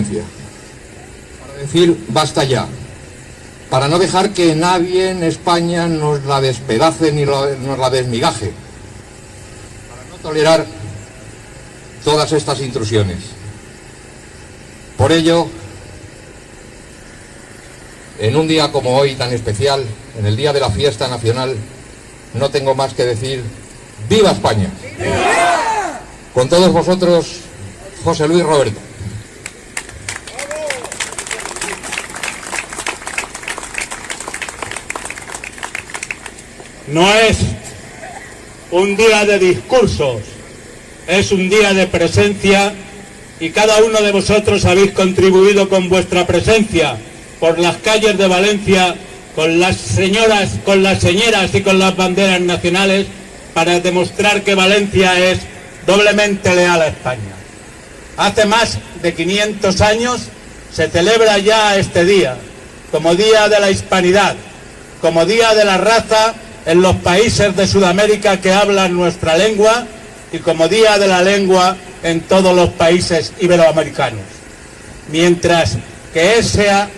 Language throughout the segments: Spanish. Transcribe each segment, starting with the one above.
para decir basta ya, para no dejar que nadie en España nos la despedace ni nos la desmigaje, para no tolerar todas estas intrusiones. Por ello, en un día como hoy tan especial, en el día de la fiesta nacional, no tengo más que decir ¡viva España! ¡Viva! Con todos vosotros, José Luis Roberto. No es un día de discursos, es un día de presencia, y cada uno de vosotros habéis contribuido con vuestra presencia por las calles de Valencia, con las señoras, con las señeras y con las banderas nacionales, para demostrar que Valencia es doblemente leal a España. Hace más de 500 años se celebra ya este día, como Día de la Hispanidad, como Día de la Raza en los países de Sudamérica que hablan nuestra lengua, y como Día de la Lengua en todos los países iberoamericanos. Mientras que esa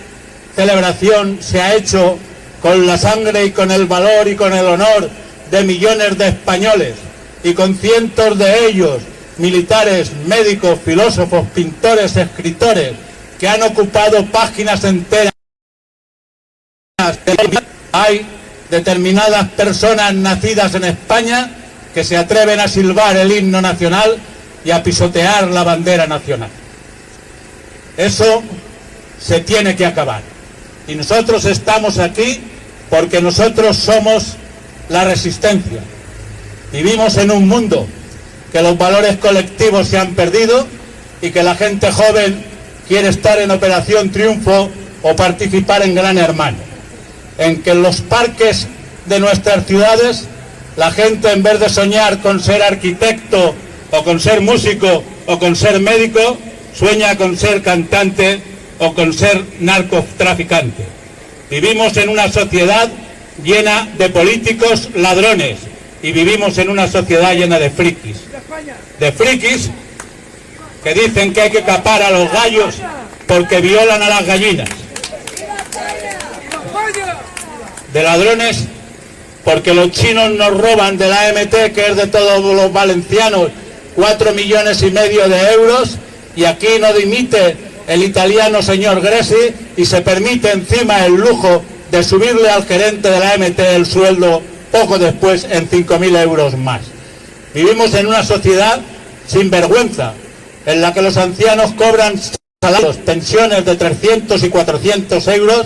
celebración se ha hecho con la sangre y con el valor y con el honor de millones de españoles, y con cientos de ellos, militares, médicos, filósofos, pintores, escritores, que han ocupado páginas enteras. Hay determinadas personas nacidas en España que se atreven a silbar el himno nacional y a pisotear la bandera nacional. Eso se tiene que acabar. Y nosotros estamos aquí porque nosotros somos la resistencia. Vivimos en un mundo que los valores colectivos se han perdido y que la gente joven quiere estar en Operación Triunfo o participar en Gran Hermano. En que en los parques de nuestras ciudades la gente, en vez de soñar con ser arquitecto o con ser músico o con ser médico, sueña con ser cantante o con ser narcotraficante. Vivimos en una sociedad llena de políticos ladrones y vivimos en una sociedad llena de frikis. De frikis que dicen que hay que capar a los gallos porque violan a las gallinas. De ladrones porque los chinos nos roban de la AMT, que es de todos los valencianos, 4,5 millones de euros, y aquí no dimite el italiano señor Gresi y se permite encima el lujo de subirle al gerente de la AMT el sueldo poco después en 5.000 euros más. Vivimos en una sociedad sin vergüenza, en la que los ancianos cobran salarios, pensiones de 300 y 400 euros,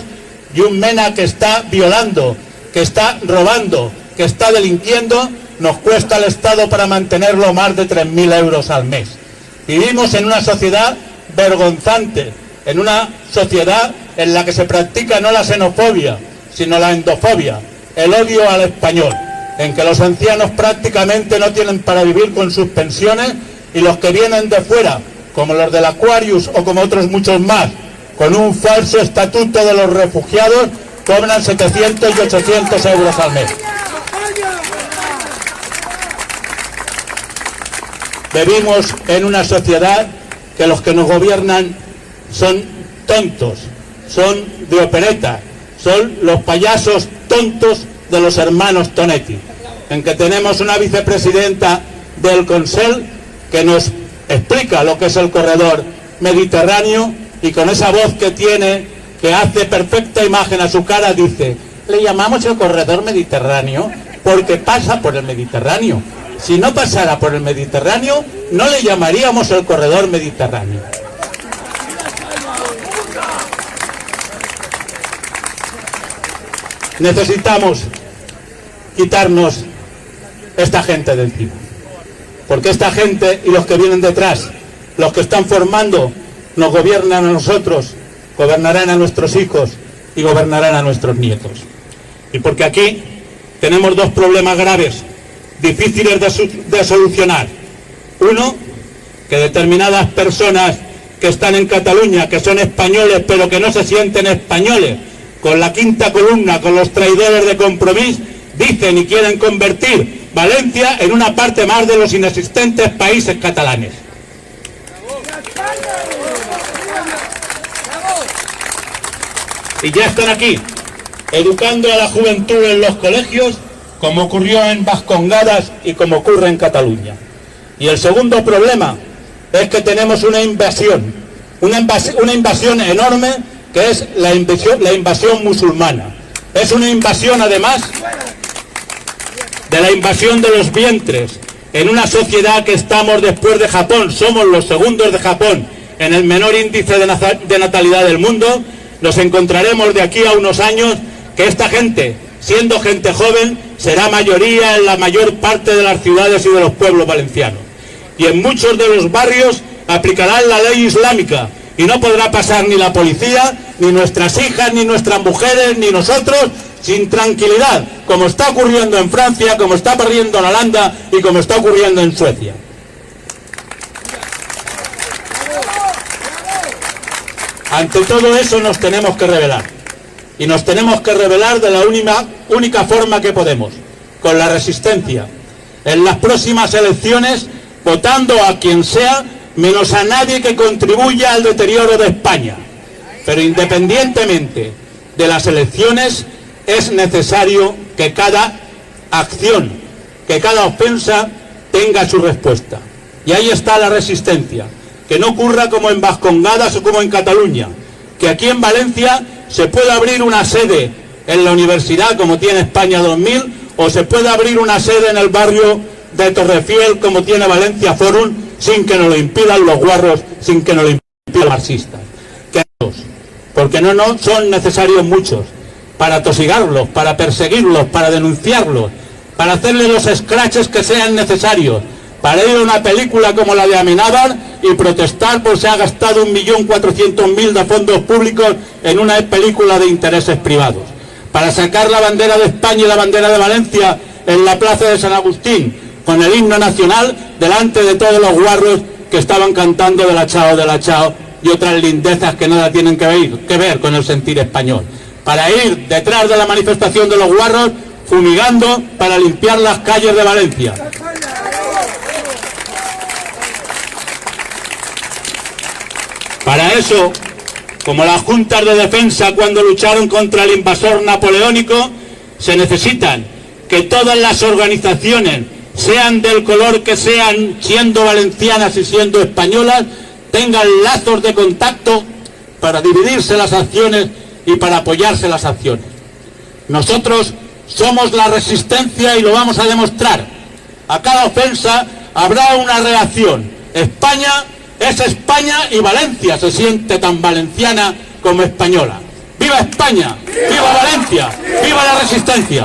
y un MENA que está violando, que está robando, que está delinquiendo, nos cuesta al Estado para mantenerlo más de 3.000 euros al mes. Vivimos en una sociedad vergonzante, en una sociedad en la que se practica no la xenofobia, sino la endofobia, el odio al español, en que los ancianos prácticamente no tienen para vivir con sus pensiones, y los que vienen de fuera, como los del Aquarius o como otros muchos más, con un falso estatuto de los refugiados, cobran 700 y 800 euros al mes. Vivimos en una sociedad que los que nos gobiernan son tontos, son de opereta, son los payasos tontos de los hermanos Tonetti, en que tenemos una vicepresidenta del Consell que nos explica lo que es el corredor mediterráneo, y con esa voz que tiene, que hace perfecta imagen a su cara, dice: le llamamos el corredor mediterráneo porque pasa por el Mediterráneo. Si no pasara por el Mediterráneo, no le llamaríamos el corredor mediterráneo. Necesitamos quitarnos esta gente de encima, porque esta gente y los que vienen detrás, los que están formando, nos gobiernan a nosotros, gobernarán a nuestros hijos y gobernarán a nuestros nietos. Y porque aquí tenemos dos problemas graves, difíciles de solucionar. Uno, que determinadas personas que están en Cataluña, que son españoles pero que no se sienten españoles, con la quinta columna, con los traidores de Compromís, dicen y quieren convertir Valencia en una parte más de los inexistentes países catalanes. y ya están aquí, educando a la juventud en los colegios, como ocurrió en Vascongadas y como ocurre en Cataluña. Y el segundo problema es que tenemos una invasión enorme, que es la invasión musulmana. Es una invasión, además, de la invasión de los vientres, en una sociedad que estamos después de Japón, somos los segundos de Japón en el menor índice de natalidad del mundo. Nos encontraremos de aquí a unos años que esta gente, siendo gente joven, será mayoría en la mayor parte de las ciudades y de los pueblos valencianos. Y en muchos de los barrios aplicarán la ley islámica y no podrá pasar ni la policía, ni nuestras hijas, ni nuestras mujeres, ni nosotros, sin tranquilidad, como está ocurriendo en Francia, como está ocurriendo en Holanda y como está ocurriendo en Suecia. Ante todo eso nos tenemos que rebelar. Y nos tenemos que rebelar de la única forma que podemos, con la resistencia. En las próximas elecciones, votando a quien sea, menos a nadie que contribuya al deterioro de España. Pero independientemente de las elecciones, es necesario que cada acción, que cada ofensa tenga su respuesta. Y ahí está la resistencia. Que no ocurra como en Vascongadas o como en Cataluña, que aquí en Valencia se puede abrir una sede en la universidad como tiene España 2000, o se puede abrir una sede en el barrio de Torrefiel como tiene Valencia Forum, sin que nos lo impidan los guarros, sin que nos lo impidan los marxistas. Porque no son necesarios muchos para tosigarlos, para perseguirlos, para denunciarlos, para hacerle los escraches que sean necesarios, para ir a una película como la de Amenábar y protestar por se ha gastado 1.400.000 de fondos públicos en una película de intereses privados, para sacar la bandera de España y la bandera de Valencia en la plaza de San Agustín con el himno nacional delante de todos los guarros que estaban cantando de la chao y otras lindezas que nada tienen que ver con el sentir español, para ir detrás de la manifestación de los guarros fumigando para limpiar las calles de Valencia. Para eso, como las juntas de defensa cuando lucharon contra el invasor napoleónico, se necesitan que todas las organizaciones, sean del color que sean, siendo valencianas y siendo españolas, tengan lazos de contacto para dividirse las acciones y para apoyarse las acciones. Nosotros somos la resistencia y lo vamos a demostrar. A cada ofensa habrá una reacción. España es España y Valencia se siente tan valenciana como española. ¡Viva España! ¡Viva Valencia! ¡Viva la resistencia!